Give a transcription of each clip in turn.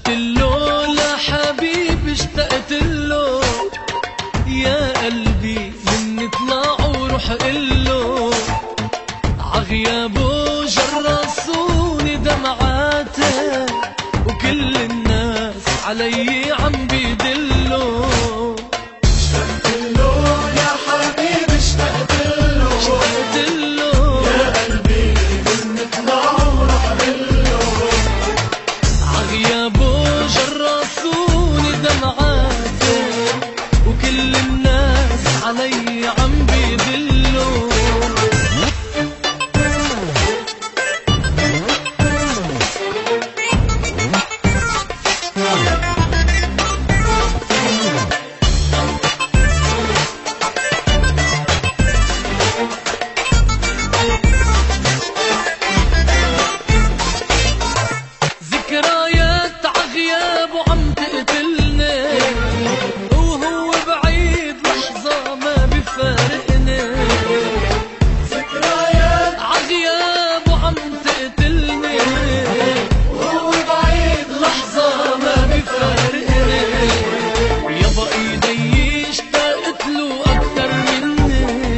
له لحبيبي اشتقت له، يا قلبي من اطلع وروح قله، عغيابه جرسوني دمعاته، وكل الناس علي عم بيدلوا. اشتقت له يا حبيبي اشتقت له، اشتقت له يا قلبي من اطلع وروح قله، عغيابه جرسوني دمعاته، وكل الناس علي عم بيدلوا. ذكريات عغيابه عم تقتلني، وهو بعيد لحظة ما بفارقني. ذكريات عغيابه عم تقتلني، وهو بعيد لحظة ما بفارقني. يابا ايدي اشتقت له اكتر مني،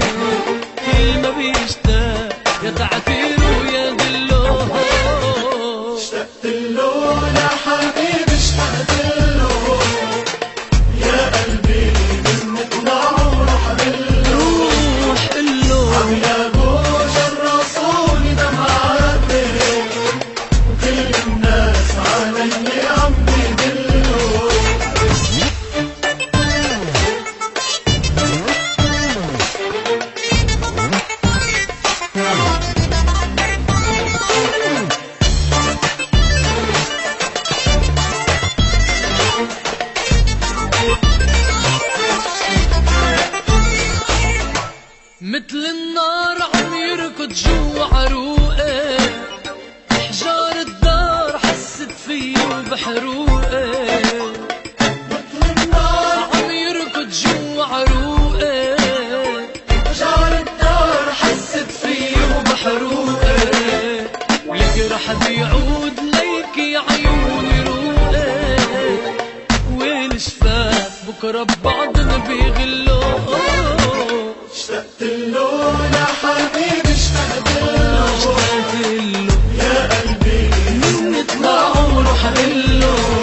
كل ما بيشتاق يا تعتير ويا دله. اشتقت له يا حبيبي اشتقت له، يا قلبي من اطلع وروح قله، روح قله عغيابه جرسوني دمعاتي، وكل الناس علي عم بيدلوا. مثل النار عم يركض جوا عروقي، حجار الدار حست فيه وبحروقي. مثل النار عم يركض جوا عروقي، حجار الدار حست فيه وبحروقي. يجرح بيعود ليكي عيوني روقي، والشفاف بكره ببعضن بيغلوا. اشتقت له يا حبيبي اشتقت له، اشتقت له يا قلبي من اطلع وروح قله.